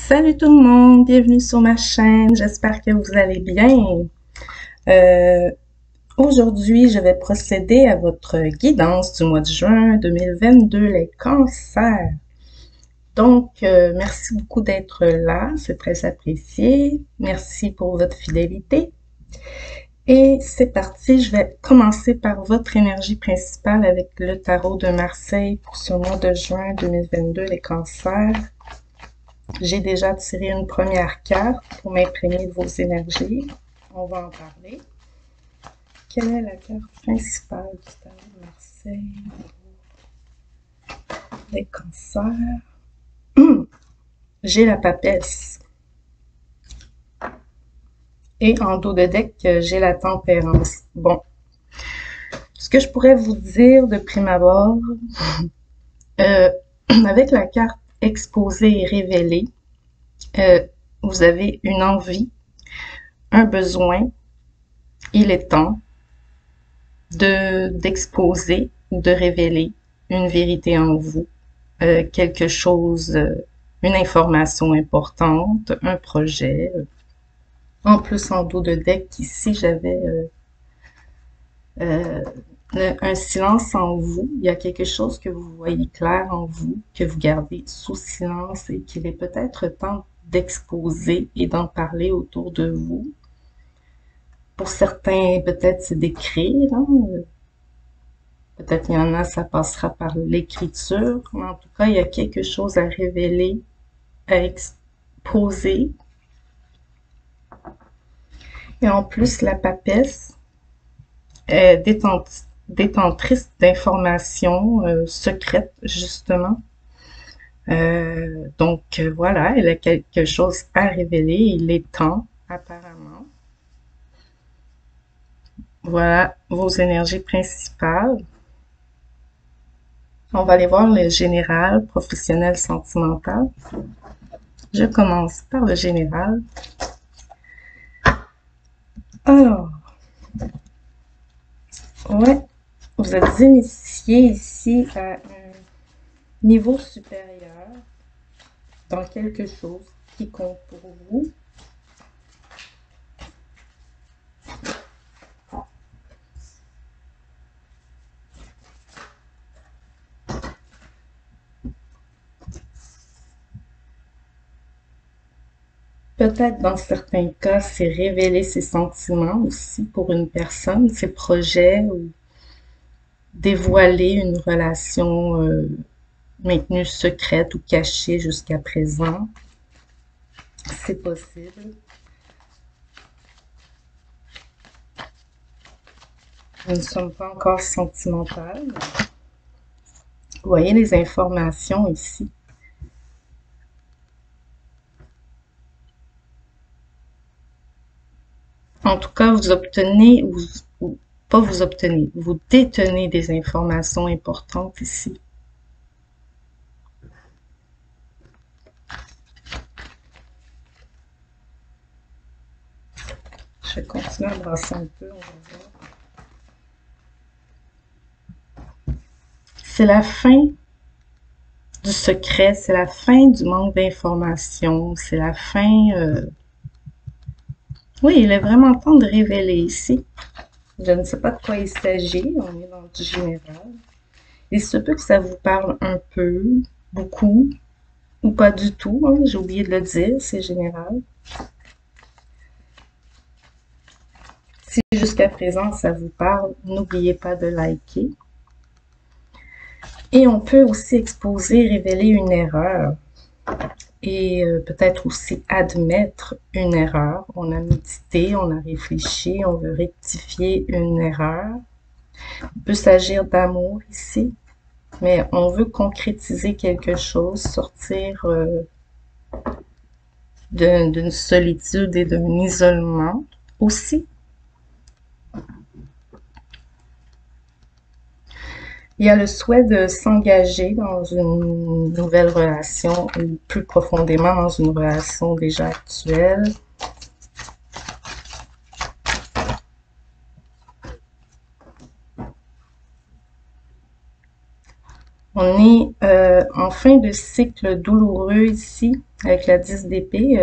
Salut tout le monde, bienvenue sur ma chaîne, j'espère que vous allez bien. Euh, Aujourd'hui, je vais procéder à votre guidance du mois de juin 2022, les cancers. Donc, merci beaucoup d'être là, c'est très apprécié. Merci pour votre fidélité. Et c'est parti, je vais commencer par votre énergie principale avec le tarot de Marseille pour ce mois de juin 2022, les cancers. J'ai déjà tiré une première carte pour m'imprégner de vos énergies. On va en parler. Quelle est la carte principale du tarot de Marseille pour les cancers? J'ai la papesse. Et en dos de deck, j'ai la tempérance. Bon, ce que je pourrais vous dire de prime abord, euh, avec la carte exposée et révélée, vous avez une envie, un besoin, il est temps d'exposer ou de révéler une vérité en vous, quelque chose, une information importante, un projet. En plus, en dos de deck, ici, j'avais euh, un silence en vous. Il y a quelque chose que vous voyez clair en vous, que vous gardez sous silence et qu'il est peut-être temps d'exposer et d'en parler autour de vous. Pour certains, peut-être c'est d'écrire, hein, peut-être il y en a, ça passera par l'écriture, mais en tout cas, il y a quelque chose à révéler, à exposer. Et en plus, la papesse est détentrice d'informations secrètes, justement. Donc, voilà, elle a quelque chose à révéler. Il est temps, apparemment. Voilà vos énergies principales. On va aller voir le général, professionnel, sentimental. Je commence par le général. Alors, ouais, vous êtes initié ici à un niveau supérieur dans quelque chose qui compte pour vous. Peut-être dans certains cas, c'est révéler ses sentiments aussi pour une personne, ses projets ou dévoiler une relation maintenue secrète ou cachée jusqu'à présent. C'est possible. Nous ne sommes pas encore sentimentales. Vous voyez les informations ici. En tout cas, vous obtenez, ou pas vous obtenez, vous détenez des informations importantes ici. Je vais continuer à brasser un peu, on va voir. C'est la fin du secret, c'est la fin du manque d'informations, c'est la fin... Oui, il est vraiment temps de révéler ici. Je ne sais pas de quoi il s'agit, on est dans du général. Il se peut que ça vous parle un peu, beaucoup, ou pas du tout, hein, j'ai oublié de le dire, c'est général. Si jusqu'à présent ça vous parle, n'oubliez pas de liker. Et on peut aussi exposer, révéler une erreur. Et peut-être aussi admettre une erreur. On a médité, on a réfléchi, on veut rectifier une erreur. Il peut s'agir d'amour ici, mais on veut concrétiser quelque chose, sortir d'une solitude et d'un isolement aussi. Il y a le souhait de s'engager dans une nouvelle relation ou plus profondément dans une relation déjà actuelle. On est en fin de cycle douloureux ici, avec la 10 d'épée.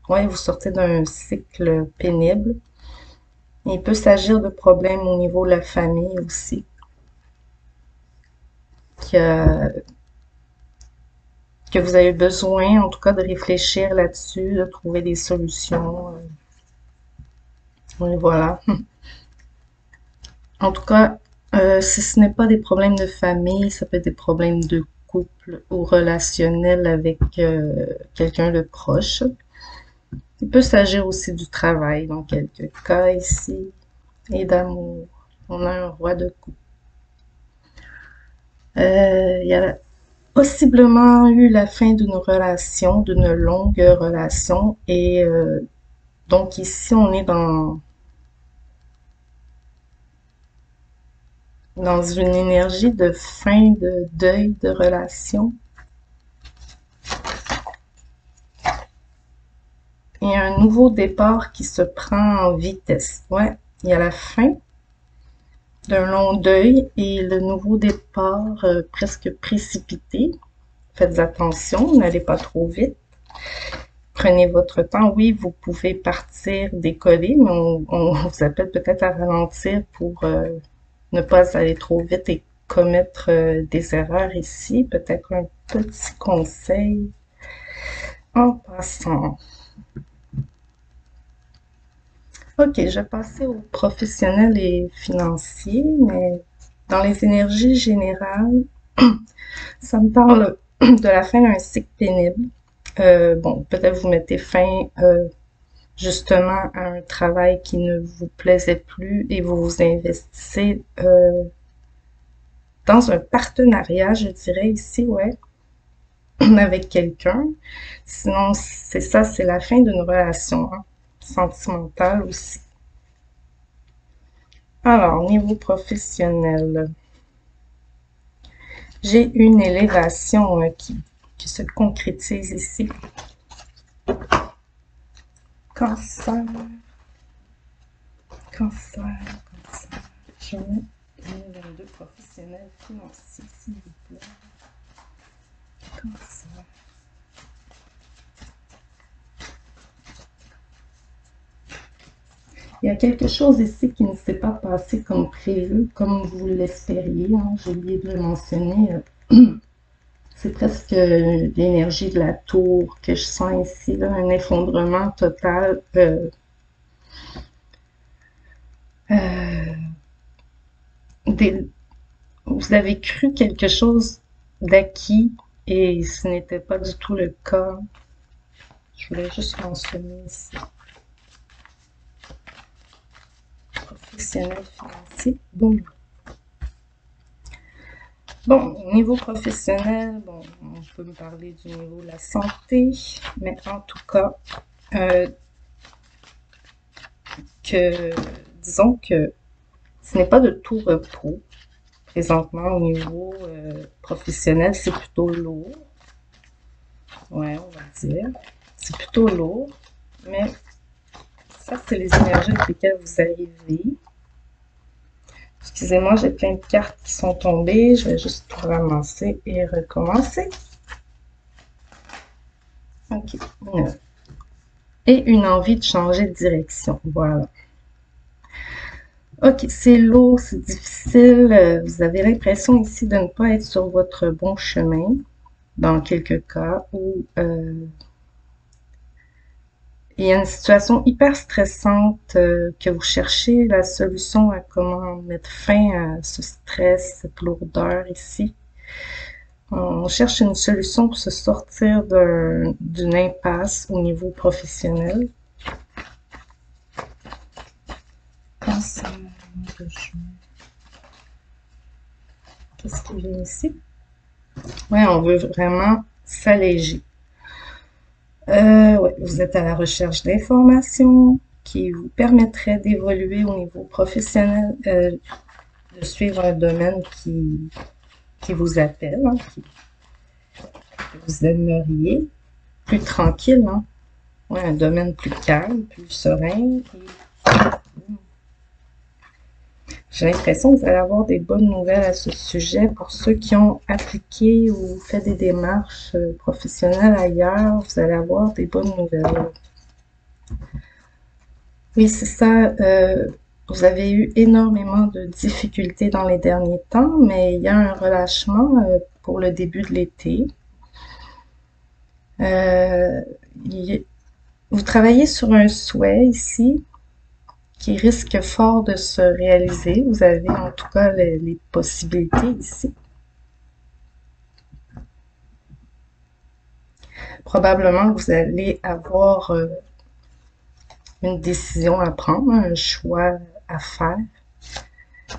Ouais, vous sortez d'un cycle pénible. Il peut s'agir de problèmes au niveau de la famille aussi, que, que vous avez besoin, en tout cas, de réfléchir là-dessus, de trouver des solutions. Oui, voilà. En tout cas, si ce n'est pas des problèmes de famille, ça peut être des problèmes de couple ou relationnel avec quelqu'un de proche. Il peut s'agir aussi du travail dans quelques cas ici et d'amour. On a un roi de coupe. Il y a possiblement eu la fin d'une relation, d'une longue relation et donc ici on est dans une énergie de fin de deuil de relation. Il y a un nouveau départ qui se prend en vitesse. Ouais, il y a la fin d'un long deuil et le nouveau départ presque précipité. Faites attention, n'allez pas trop vite. Prenez votre temps. Oui, vous pouvez partir, décoller, mais on vous appelle peut-être à ralentir pour ne pas aller trop vite et commettre des erreurs ici. Peut-être un petit conseil en passant. Ok, je vais passer aux professionnels et financiers, mais dans les énergies générales, ça me parle de la fin d'un cycle pénible. Bon, peut-être vous mettez fin justement à un travail qui ne vous plaisait plus et vous vous investissez dans un partenariat, je dirais ici, ouais, avec quelqu'un. Sinon, c'est ça, c'est la fin d'une relation hein, sentimentale aussi. Alors, niveau professionnel, j'ai une élévation qui se concrétise ici. Cancer, cancer, cancer. Je mets 2022 professionnel financier, s'il vous plaît. Cancer. Il y a quelque chose ici qui ne s'est pas passé comme prévu, comme vous l'espériez. Hein. J'ai oublié de le mentionner. C'est presque l'énergie de la tour que je sens ici, là, un effondrement total. Vous avez cru quelque chose d'acquis et ce n'était pas du tout le cas. Je voulais juste mentionner ici. Professionnel financier. Bon. Bon, niveau professionnel, bon, on peut me parler du niveau de la santé, mais en tout cas, disons que ce n'est pas de tout repos. Présentement, au niveau professionnel, c'est plutôt lourd. Ouais, on va dire. C'est plutôt lourd, mais ça, c'est les énergies avec lesquelles vous arrivez. Excusez-moi, j'ai plein de cartes qui sont tombées. Je vais juste tout ramasser et recommencer. Ok. Et une envie de changer de direction. Voilà. Ok, c'est lourd, c'est difficile. Vous avez l'impression ici de ne pas être sur votre bon chemin dans quelques cas où il y a une situation hyper stressante que vous cherchez la solution à comment mettre fin à ce stress, cette lourdeur ici. On cherche une solution pour se sortir d'une impasse au niveau professionnel. Cancer de juin. Qu'est-ce qui vient ici? Oui, on veut vraiment s'alléger. Ouais, vous êtes à la recherche d'informations qui vous permettraient d'évoluer au niveau professionnel, de suivre un domaine qui vous appelle, hein, que vous aimeriez, plus tranquille, hein? Ouais, un domaine plus calme, plus serein. J'ai l'impression que vous allez avoir des bonnes nouvelles à ce sujet. Pour ceux qui ont appliqué ou fait des démarches professionnelles ailleurs, vous allez avoir des bonnes nouvelles. Oui, c'est ça. Vous avez eu énormément de difficultés dans les derniers temps, mais il y a un relâchement pour le début de l'été. Euh, vous travaillez sur un souhait ici qui risque fort de se réaliser. Vous avez en tout cas les possibilités ici. Probablement que vous allez avoir une décision à prendre, un choix à faire.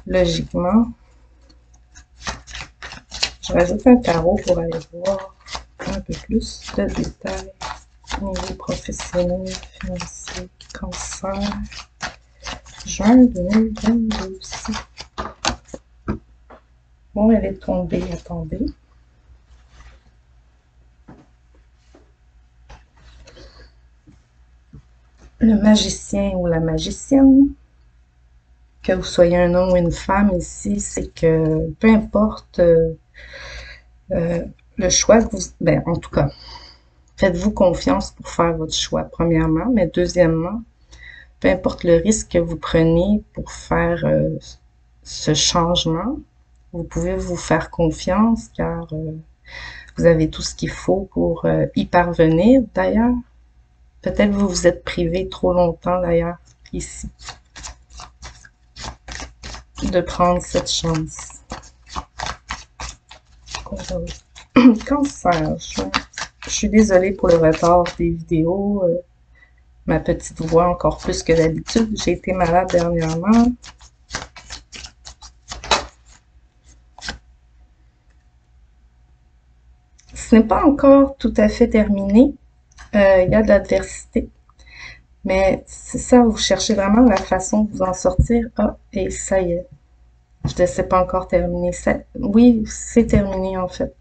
Logiquement, je rajoute un tarot pour aller voir un peu plus de détails au niveau professionnel, financier, cancer, juin 2022 aussi. Bon, elle est tombée, attendez. Le magicien ou la magicienne, que vous soyez un homme ou une femme ici, c'est que peu importe le choix que vous... Ben, en tout cas, faites-vous confiance pour faire votre choix, premièrement, mais deuxièmement, peu importe le risque que vous prenez pour faire ce changement, vous pouvez vous faire confiance car vous avez tout ce qu'il faut pour y parvenir. D'ailleurs, peut-être vous vous êtes privé trop longtemps d'ailleurs ici de prendre cette chance. Cancer, je suis désolée pour le retard des vidéos. Ma petite voix encore plus que d'habitude. J'ai été malade dernièrement. Ce n'est pas encore tout à fait terminé. Il y a de l'adversité. Mais c'est ça, vous cherchez vraiment la façon de vous en sortir. Ah, et ça y est. Je ne sais pas encore terminé. Oui, c'est terminé en fait.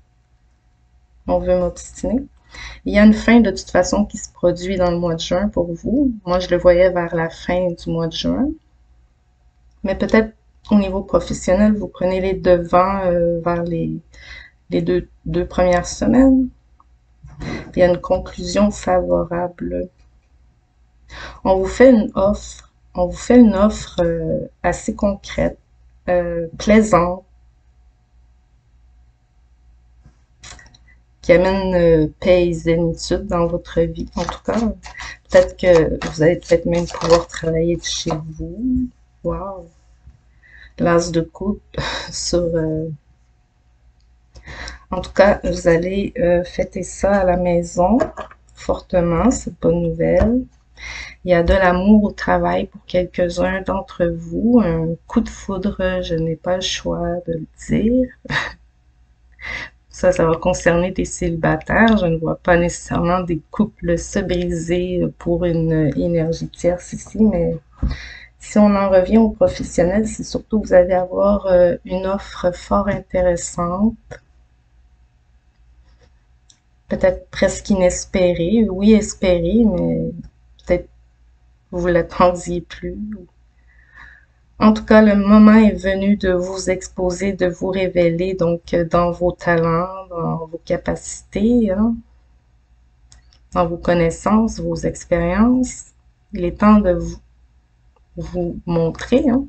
On veut m'obstiner. Il y a une fin de toute façon qui se produit dans le mois de juin pour vous. Moi, je le voyais vers la fin du mois de juin. Mais peut-être au niveau professionnel, vous prenez les devants vers les deux premières semaines. Il y a une conclusion favorable. On vous fait une offre. On vous fait une offre assez concrète, plaisante, qui amène paix et zénitude dans votre vie. En tout cas, peut-être que vous allez peut-être même pouvoir travailler de chez vous. Wow! L'as de coupe sur... En tout cas, vous allez fêter ça à la maison fortement, c'est une bonne nouvelle. Il y a de l'amour au travail pour quelques-uns d'entre vous, un coup de foudre, je n'ai pas le choix de le dire. Ça va concerner des célibataires. Je ne vois pas nécessairement des couples se briser pour une énergie tierce ici, mais si on en revient aux professionnels, c'est surtout que vous allez avoir une offre fort intéressante, peut-être presque inespérée. Oui, espérée, mais peut-être vous l'attendiez plus. En tout cas, le moment est venu de vous exposer, de vous révéler donc dans vos talents, dans vos capacités, hein, dans vos connaissances, vos expériences. Il est temps de vous montrer, hein.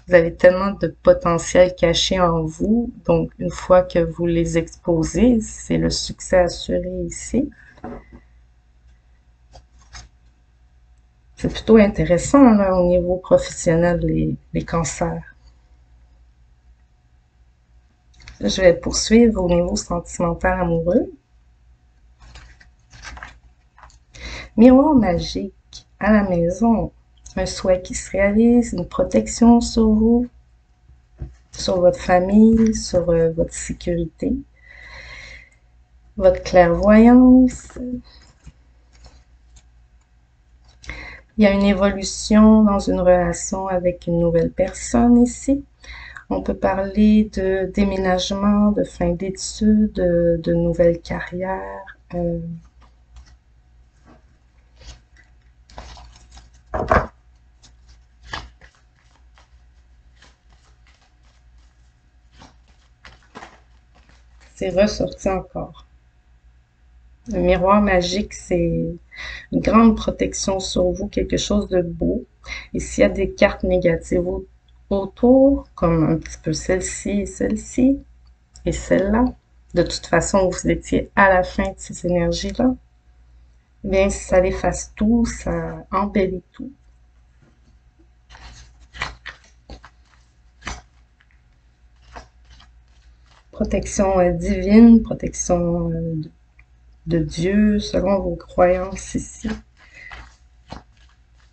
Vous avez tellement de potentiel caché en vous, donc une fois que vous les exposez, c'est le succès assuré ici. C'est plutôt intéressant là, au niveau professionnel, les cancers. Je vais poursuivre au niveau sentimental amoureux. Miroir magique à la maison. Un souhait qui se réalise, une protection sur vous, sur votre famille, sur votre sécurité, votre clairvoyance. Il y a une évolution dans une relation avec une nouvelle personne ici. On peut parler de déménagement, de fin d'études, de nouvelles carrières. c'est ressorti encore. Le miroir magique, c'est une grande protection sur vous, quelque chose de beau. Et s'il y a des cartes négatives autour, comme un petit peu celle-ci et celle-là, de toute façon, vous étiez à la fin de ces énergies-là, eh bien, ça efface tout, ça embellit tout. Protection divine, protection de Dieu, selon vos croyances ici.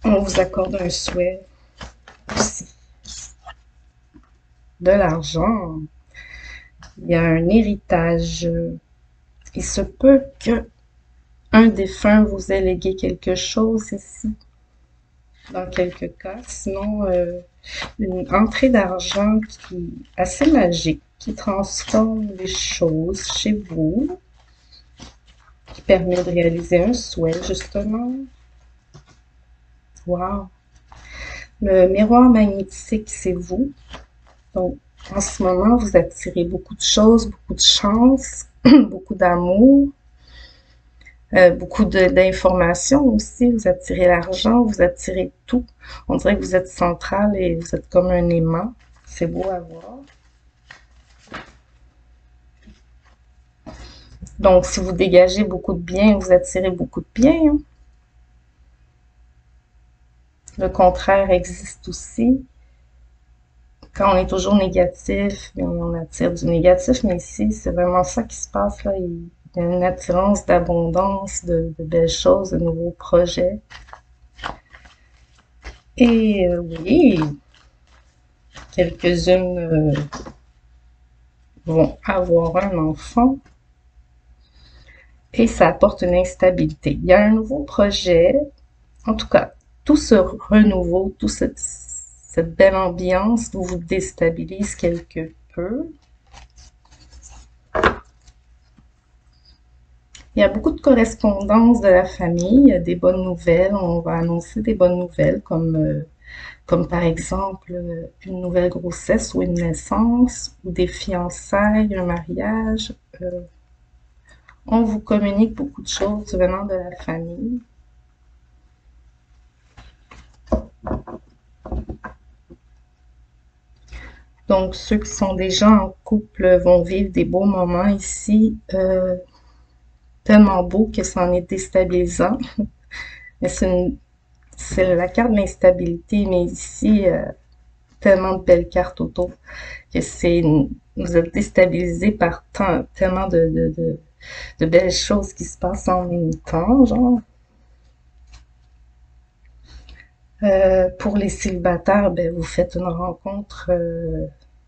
On vous accorde un souhait aussi. De l'argent. Il y a un héritage. Il se peut que un défunt vous ait légué quelque chose ici, dans quelques cas. Sinon, une entrée d'argent qui est assez magique, qui transforme les choses chez vous, qui permet de réaliser un souhait, justement. Wow! Le miroir magnétique, c'est vous. Donc, en ce moment, vous attirez beaucoup de choses, beaucoup de chance, beaucoup d'amour, beaucoup d'informations aussi. Vous attirez l'argent, vous attirez tout. On dirait que vous êtes central et vous êtes comme un aimant. C'est beau à voir. Donc, si vous dégagez beaucoup de bien, vous attirez beaucoup de bien. Hein. Le contraire existe aussi. Quand on est toujours négatif, on attire du négatif, mais ici, c'est vraiment ça qui se passe là. Il y a une attirance d'abondance, de belles choses, de nouveaux projets. Et oui, quelques-unes vont avoir un enfant et ça apporte une instabilité. Il y a un nouveau projet, en tout cas, tout ce renouveau, toute cette belle ambiance vous déstabilise quelque peu. Il y a beaucoup de correspondances de la famille, il y a des bonnes nouvelles, on va annoncer des bonnes nouvelles comme par exemple une nouvelle grossesse ou une naissance, ou des fiançailles, un mariage. On vous communique beaucoup de choses venant de la famille. Donc ceux qui sont déjà en couple vont vivre des beaux moments ici, tellement beaux que ça en est déstabilisant. Mais c'est la carte de l'instabilité, mais ici, tellement de belles cartes autour que vous êtes déstabilisé par tellement de belles choses qui se passent en même temps, genre. Pour les célibataires, ben, vous faites une rencontre,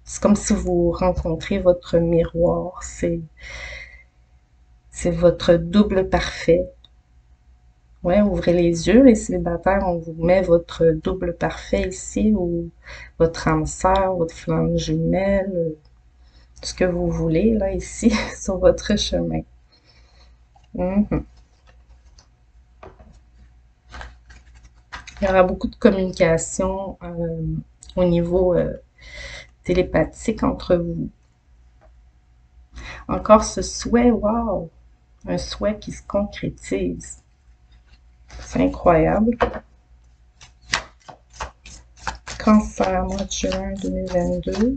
c'est comme si vous rencontrez votre miroir, c'est votre double parfait. Ouais, ouvrez les yeux, les célibataires, on vous met votre double parfait ici, ou votre âme sœur, votre flamme jumelle, ce que vous voulez, là, ici, sur votre chemin. Mhm. Il y aura beaucoup de communication au niveau télépathique entre vous. Encore ce souhait, wow! Un souhait qui se concrétise. C'est incroyable. Cancer, mois de juin 2022.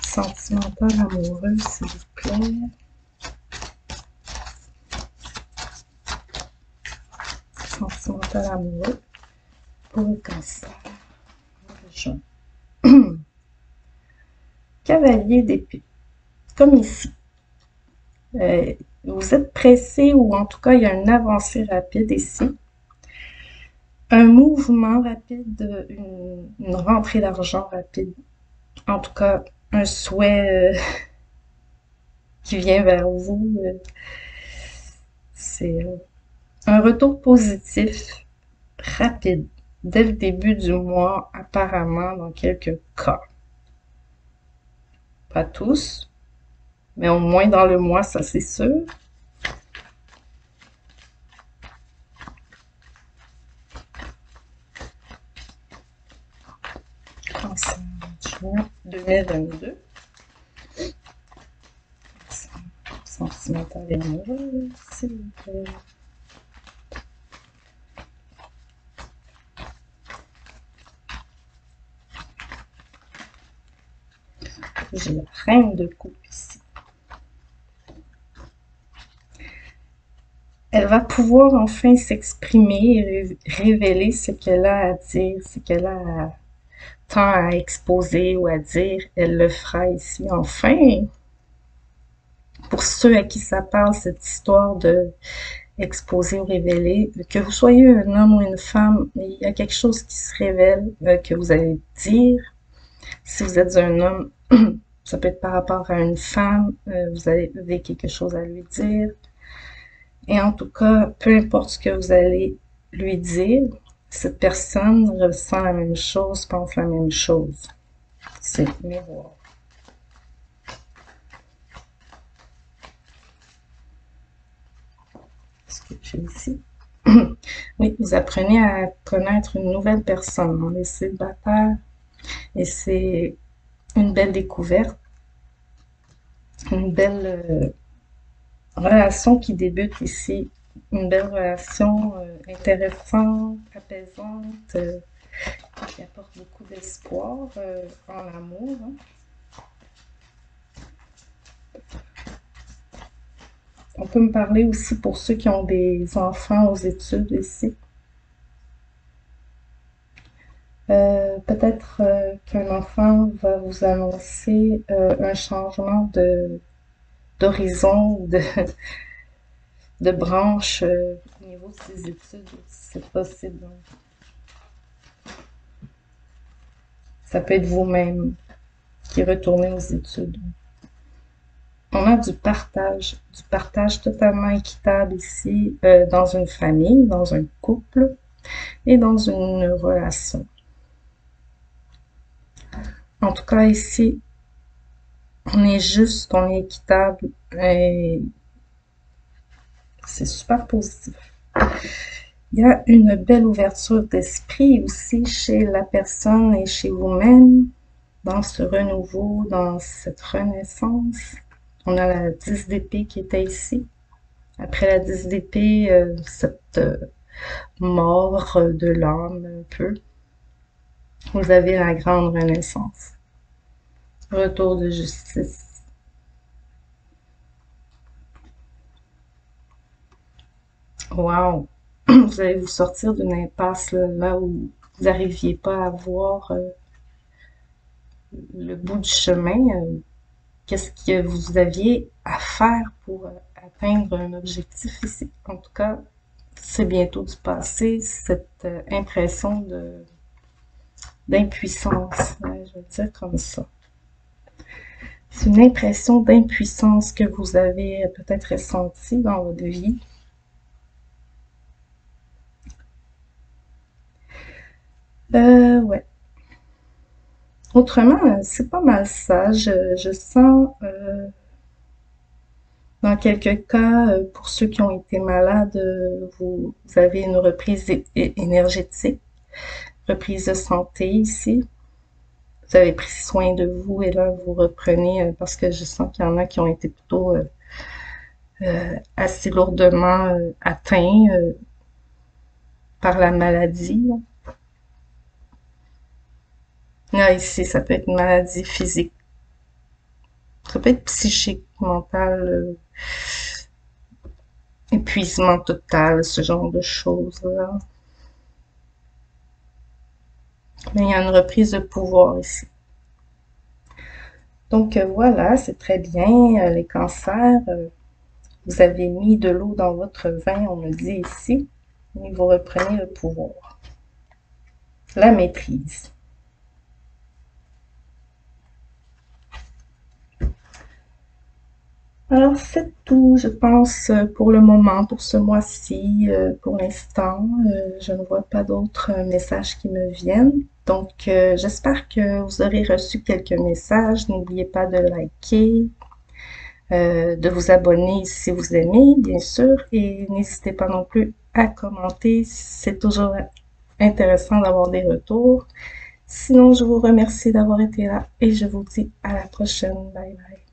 Sentimental amoureux, s'il vous plaît. Sentimental amoureux pour le cancer. Juin. Cavalier d'épée. Comme ici. Vous êtes pressé ou en tout cas il y a une avancée rapide ici. Un mouvement rapide, une rentrée d'argent rapide. En tout cas, un souhait qui vient vers vous. C'est un retour positif rapide dès le début du mois, apparemment dans quelques cas. Pas tous, mais au moins dans le mois, ça c'est sûr. En juin 2022. sentimentale et amoureuse, s'il vous plaît. J'ai la reine de coupe ici. Elle va pouvoir enfin s'exprimer et révéler ce qu'elle a à dire, ce qu'elle a tant à exposer ou à dire. Elle le fera ici enfin. Pour ceux à qui ça parle, cette histoire de exposer ou révéler, que vous soyez un homme ou une femme, il y a quelque chose qui se révèle, que vous allez dire. Si vous êtes un homme, ça peut être par rapport à une femme, vous avez quelque chose à lui dire. Et en tout cas, peu importe ce que vous allez lui dire, cette personne ressent la même chose, pense la même chose. C'est le miroir. Ce que j'ai ici. Oui, vous apprenez à connaître une nouvelle personne, on est célibataire, et c'est une belle découverte, une belle relation qui débute ici, une belle relation intéressante, apaisante, qui apporte beaucoup d'espoir en l'amour. Hein. On peut me parler aussi pour ceux qui ont des enfants aux études ici. Peut-être qu'un enfant va vous annoncer un changement d'horizon, de branche au niveau de ses études, c'est possible. Ça peut être vous-même qui retournez aux études. On a du partage totalement équitable ici dans une famille, dans un couple et dans une relation. En tout cas, ici, on est juste, on est équitable et c'est super positif. Il y a une belle ouverture d'esprit aussi chez la personne et chez vous-même dans ce renouveau, dans cette renaissance. On a la 10 d'épée qui était ici. Après la 10 d'épée, cette mort de l'âme un peu. Vous avez la grande renaissance. Retour de justice. Wow! Vous allez vous sortir d'une impasse là où vous n'arriviez pas à voir le bout du chemin. Qu'est-ce que vous aviez à faire pour atteindre un objectif ici. En tout cas, c'est bientôt du passé, cette impression d'impuissance, ouais, je vais dire comme ça. C'est une impression d'impuissance que vous avez peut-être ressentie dans votre vie. Ouais. Autrement, c'est pas mal ça. Je sens, dans quelques cas, pour ceux qui ont été malades, vous avez une reprise énergétique, reprise de santé ici. Vous avez pris soin de vous et là, vous reprenez, parce que je sens qu'il y en a qui ont été plutôt assez lourdement atteints par la maladie. Là. Là, ici, ça peut être une maladie physique. Ça peut être psychique, mental, épuisement total, ce genre de choses-là. Mais il y a une reprise de pouvoir ici. Donc voilà, c'est très bien. Les cancers, vous avez mis de l'eau dans votre vin, on me dit ici, et vous reprenez le pouvoir. La maîtrise. Alors, c'est tout, je pense, pour le moment, pour ce mois-ci. Pour l'instant, je ne vois pas d'autres messages qui me viennent. Donc, j'espère que vous aurez reçu quelques messages. N'oubliez pas de liker, de vous abonner si vous aimez, bien sûr. Et n'hésitez pas non plus à commenter. C'est toujours intéressant d'avoir des retours. Sinon, je vous remercie d'avoir été là et je vous dis à la prochaine. Bye bye.